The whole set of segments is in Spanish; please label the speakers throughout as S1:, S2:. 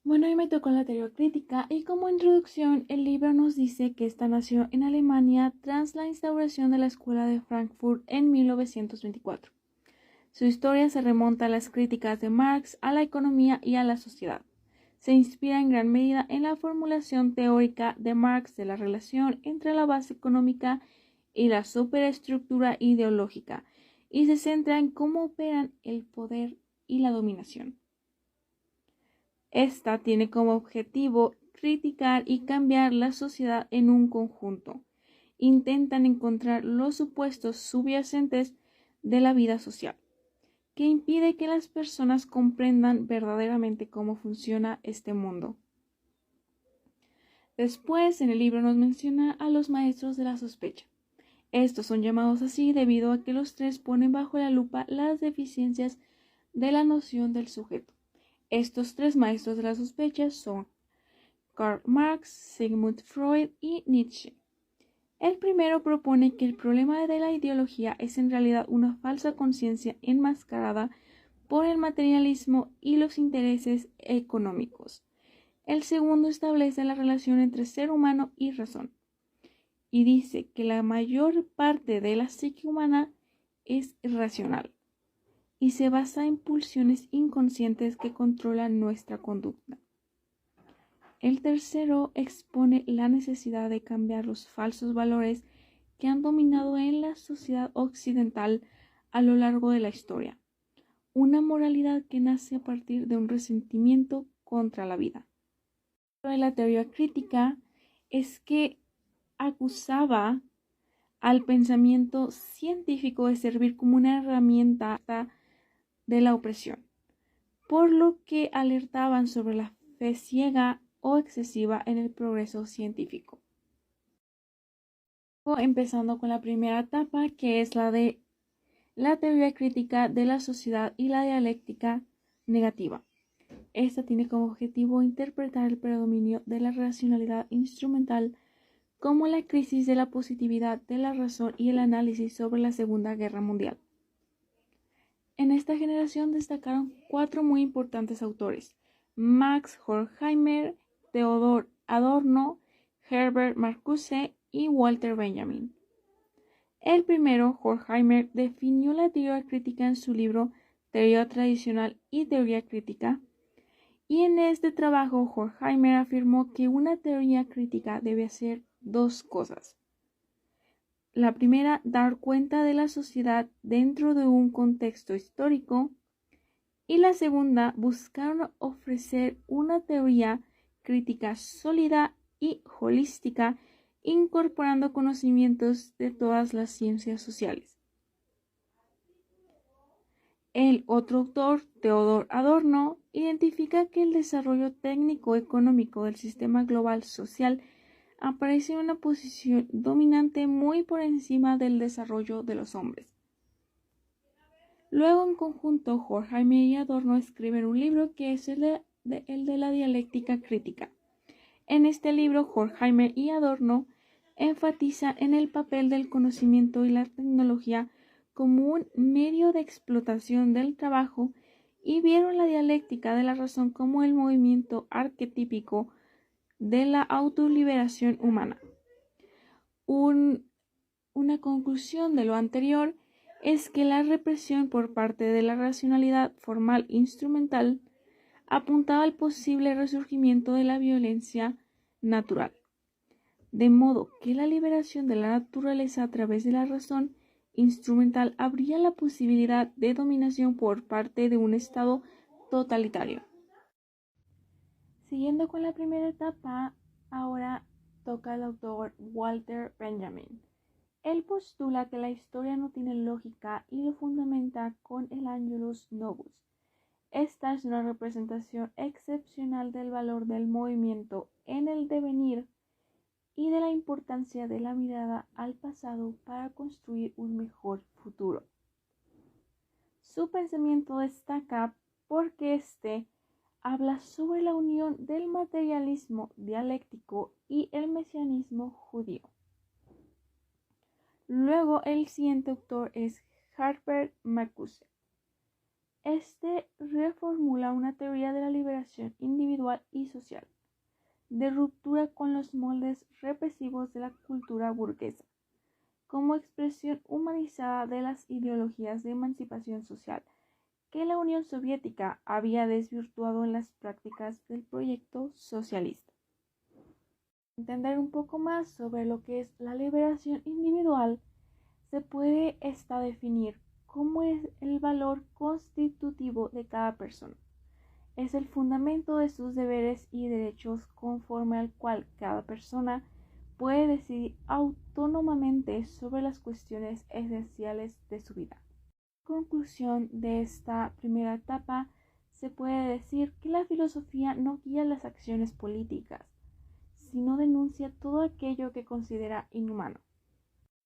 S1: Bueno, hoy me tocó la teoría crítica y como introducción el libro nos dice que esta nació en Alemania tras la instauración de la Escuela de Frankfurt en 1924. Su historia se remonta a las críticas de Marx a la economía y a la sociedad. Se inspira en gran medida en la formulación teórica de Marx de la relación entre la base económica y la superestructura ideológica y se centra en cómo operan el poder y la dominación. Esta tiene como objetivo criticar y cambiar la sociedad en un conjunto. Intentan encontrar los supuestos subyacentes de la vida social, que impide que las personas comprendan verdaderamente cómo funciona este mundo. Después, en el libro nos menciona a los maestros de la sospecha. Estos son llamados así debido a que los tres ponen bajo la lupa las deficiencias de la noción del sujeto. Estos tres maestros de la sospecha son Karl Marx, Sigmund Freud y Nietzsche. El primero propone que el problema de la ideología es en realidad una falsa conciencia enmascarada por el materialismo y los intereses económicos. El segundo establece la relación entre ser humano y razón y dice que la mayor parte de la psique humana es irracional y se basa en pulsiones inconscientes que controlan nuestra conducta. El tercero expone la necesidad de cambiar los falsos valores que han dominado en la sociedad occidental a lo largo de la historia, una moralidad que nace a partir de un resentimiento contra la vida. La teoría crítica es que acusaba al pensamiento científico de servir como una herramienta de la opresión, por lo que alertaban sobre la fe ciega o excesiva en el progreso científico. Empezando con la primera etapa, que es la de la teoría crítica de la sociedad y la dialéctica negativa. Esta tiene como objetivo interpretar el predominio de la racionalidad instrumental como la crisis de la positividad de la razón y el análisis sobre la Segunda Guerra Mundial. En esta generación destacaron cuatro muy importantes autores: Max Horkheimer, Theodor Adorno, Herbert Marcuse y Walter Benjamin. El primero, Horkheimer, definió la teoría crítica en su libro Teoría tradicional y teoría crítica, y en este trabajo Horkheimer afirmó que una teoría crítica debe hacer dos cosas. La primera, dar cuenta de la sociedad dentro de un contexto histórico, y la segunda, buscar ofrecer una teoría crítica sólida y holística, incorporando conocimientos de todas las ciencias sociales. El otro autor, Theodor Adorno, identifica que el desarrollo técnico-económico del sistema global social aparece en una posición dominante muy por encima del desarrollo de los hombres. Luego, en conjunto, Horkheimer y Adorno escriben un libro que es el de la dialéctica crítica. En este libro, Horkheimer y Adorno enfatizan en el papel del conocimiento y la tecnología como un medio de explotación del trabajo y vieron la dialéctica de la razón como el movimiento arquetípico de la autoliberación humana. Una conclusión de lo anterior es que la represión por parte de la racionalidad formal instrumental apuntaba al posible resurgimiento de la violencia natural, de modo que la liberación de la naturaleza a través de la razón instrumental abría la posibilidad de dominación por parte de un Estado totalitario. Siguiendo con la primera etapa, ahora toca al autor Walter Benjamin. Él postula que la historia no tiene lógica y lo fundamenta con el Angelus Novus. Esta es una representación excepcional del valor del movimiento en el devenir y de la importancia de la mirada al pasado para construir un mejor futuro. Su pensamiento destaca porque habla sobre la unión del materialismo dialéctico y el mesianismo judío. Luego, el siguiente autor es Herbert Marcuse. Reformula una teoría de la liberación individual individual y social, de ruptura con los moldes represivos de la cultura burguesa, como expresión humanizada de las ideologías de emancipación social que la Unión Soviética había desvirtuado en las prácticas del proyecto socialista. Entender un poco más sobre lo que es la liberación individual, se puede definir como es el valor constitutivo de cada persona. Es el fundamento de sus deberes y derechos conforme al cual cada persona puede decidir autónomamente sobre las cuestiones esenciales de su vida. En conclusión de esta primera etapa, se puede decir que la filosofía no guía las acciones políticas, sino denuncia todo aquello que considera inhumano.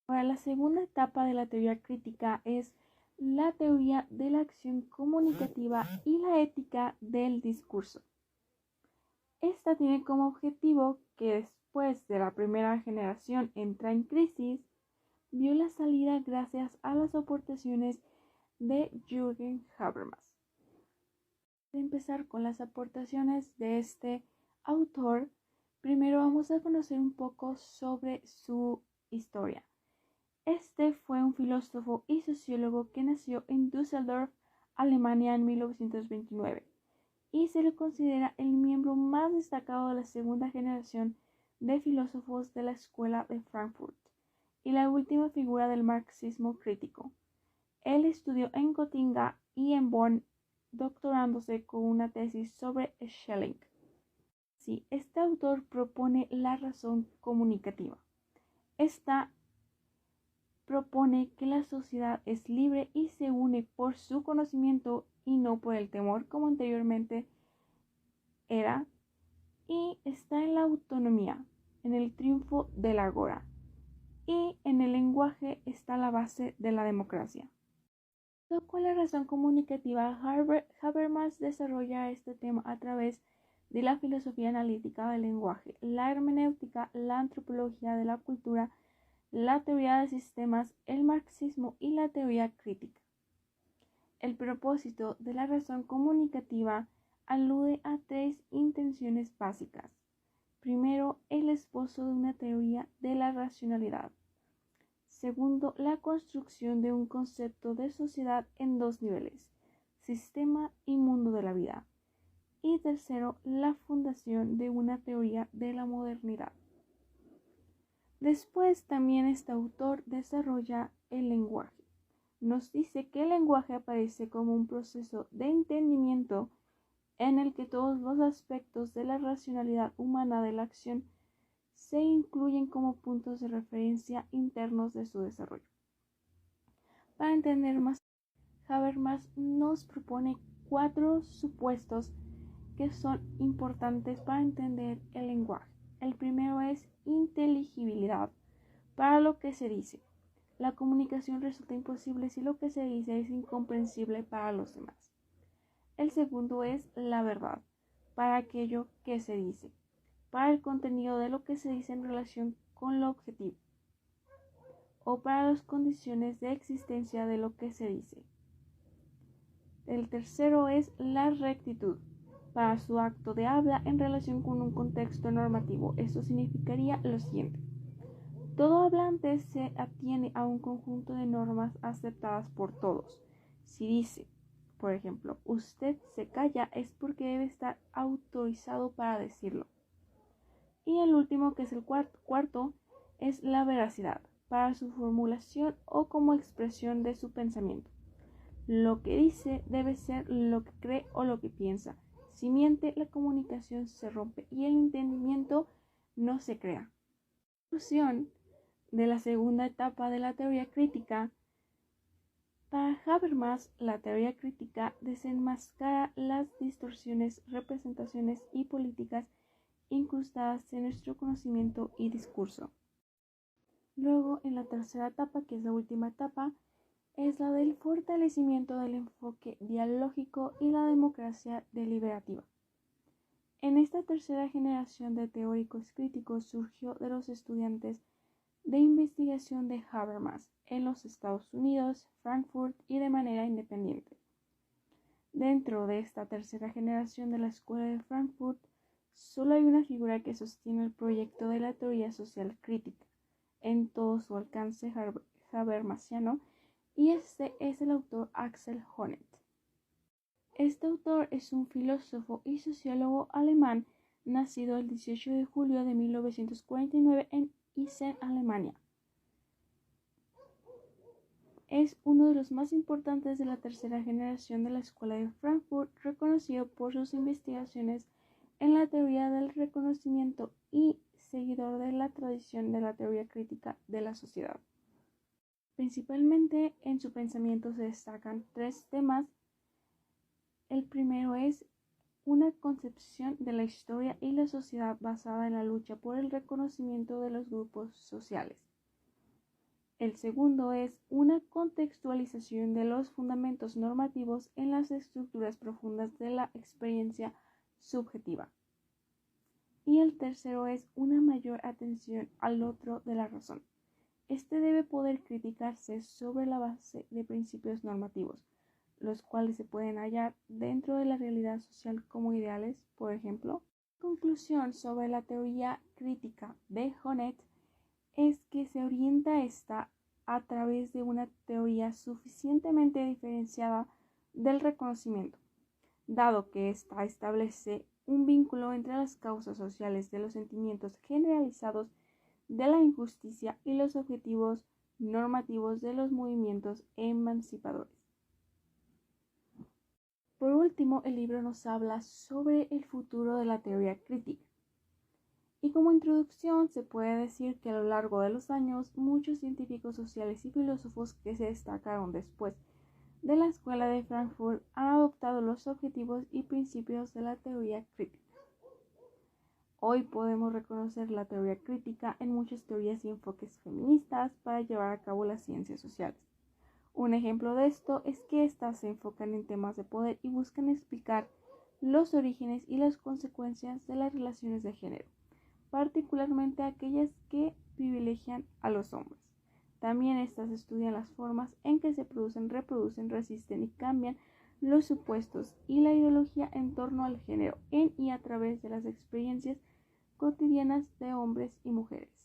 S1: Ahora, la segunda etapa de la teoría crítica es la teoría de la acción comunicativa y la ética del discurso. Esta tiene como objetivo que después de la primera generación entra en crisis, vio la salida gracias a las aportaciones de Jürgen Habermas. De empezar con las aportaciones de este autor, primero vamos a conocer un poco sobre su historia. Este fue un filósofo y sociólogo que nació en Düsseldorf, Alemania en 1929 y se le considera el miembro más destacado de la segunda generación de filósofos de la Escuela de Frankfurt y la última figura del marxismo crítico. Él estudió en Gotinga y en Bonn, doctorándose con una tesis sobre Schelling. Sí, este autor propone la razón comunicativa. Esta propone que la sociedad es libre y se une por su conocimiento y no por el temor como anteriormente era, y está en la autonomía, en el triunfo del agora, y en el lenguaje está la base de la democracia. Con la razón comunicativa, Habermas desarrolla este tema a través de la filosofía analítica del lenguaje, la hermenéutica, la antropología de la cultura, la teoría de sistemas, el marxismo y la teoría crítica. El propósito de la razón comunicativa alude a tres intenciones básicas. Primero, el esbozo de una teoría de la racionalidad. Segundo, la construcción de un concepto de sociedad en dos niveles, sistema y mundo de la vida. Y tercero, la fundación de una teoría de la modernidad. Después también este autor desarrolla el lenguaje. Nos dice que el lenguaje aparece como un proceso de entendimiento en el que todos los aspectos de la racionalidad humana de la acción se incluyen como puntos de referencia internos de su desarrollo. Para entender más, Habermas nos propone 4 supuestos que son importantes para entender el lenguaje. El primero es inteligibilidad. Para lo que se dice, la comunicación resulta imposible si lo que se dice es incomprensible para los demás. El segundo es la verdad, para aquello que se dice, para el contenido de lo que se dice en relación con lo objetivo, o para las condiciones de existencia de lo que se dice. El tercero es la rectitud, para su acto de habla en relación con un contexto normativo. Esto significaría lo siguiente. Todo hablante se atiene a un conjunto de normas aceptadas por todos. Si dice, por ejemplo, usted se calla, es porque debe estar autorizado para decirlo. Y el último, que es el cuarto, es la veracidad, para su formulación o como expresión de su pensamiento. Lo que dice debe ser lo que cree o lo que piensa. Si miente, la comunicación se rompe y el entendimiento no se crea. Conclusión de la segunda etapa de la teoría crítica. Para Habermas, la teoría crítica desenmascara las distorsiones, representaciones y políticas incrustadas en nuestro conocimiento y discurso. Luego, en la tercera etapa, que es la última etapa, es la del fortalecimiento del enfoque dialógico y la democracia deliberativa. En esta tercera generación de teóricos críticos surgió de los estudiantes de investigación de Habermas en los Estados Unidos, Frankfurt y de manera independiente. Dentro de esta tercera generación de la Escuela de Frankfurt Solo hay una figura que sostiene el proyecto de la teoría social crítica en todo su alcance habermasiano, y este es el autor Axel Honneth. Este autor es un filósofo y sociólogo alemán nacido el 18 de julio de 1949 en Essen, Alemania. Es uno de los más importantes de la tercera generación de la Escuela de Frankfurt, reconocido por sus investigaciones en la teoría del reconocimiento y seguidor de la tradición de la teoría crítica de la sociedad. Principalmente en su pensamiento se destacan tres temas. El primero es una concepción de la historia y la sociedad basada en la lucha por el reconocimiento de los grupos sociales. El segundo es una contextualización de los fundamentos normativos en las estructuras profundas de la experiencia subjetiva. Y el tercero es una mayor atención al otro de la razón. Este debe poder criticarse sobre la base de principios normativos, los cuales se pueden hallar dentro de la realidad social como ideales, por ejemplo. La conclusión sobre la teoría crítica de Honneth es que se orienta esta a través de una teoría suficientemente diferenciada del reconocimiento, dado que ésta establece un vínculo entre las causas sociales de los sentimientos generalizados de la injusticia y los objetivos normativos de los movimientos emancipadores. Por último, el libro nos habla sobre el futuro de la teoría crítica. Y como introducción se puede decir que a lo largo de los años muchos científicos sociales y filósofos que se destacaron después de la Escuela de Frankfurt han adoptado los objetivos y principios de la teoría crítica. Hoy podemos reconocer la teoría crítica en muchas teorías y enfoques feministas para llevar a cabo las ciencias sociales. Un ejemplo de esto es que éstas se enfocan en temas de poder y buscan explicar los orígenes y las consecuencias de las relaciones de género, particularmente aquellas que privilegian a los hombres. También estas estudian las formas en que se producen, reproducen, resisten y cambian los supuestos y la ideología en torno al género en y a través de las experiencias cotidianas de hombres y mujeres.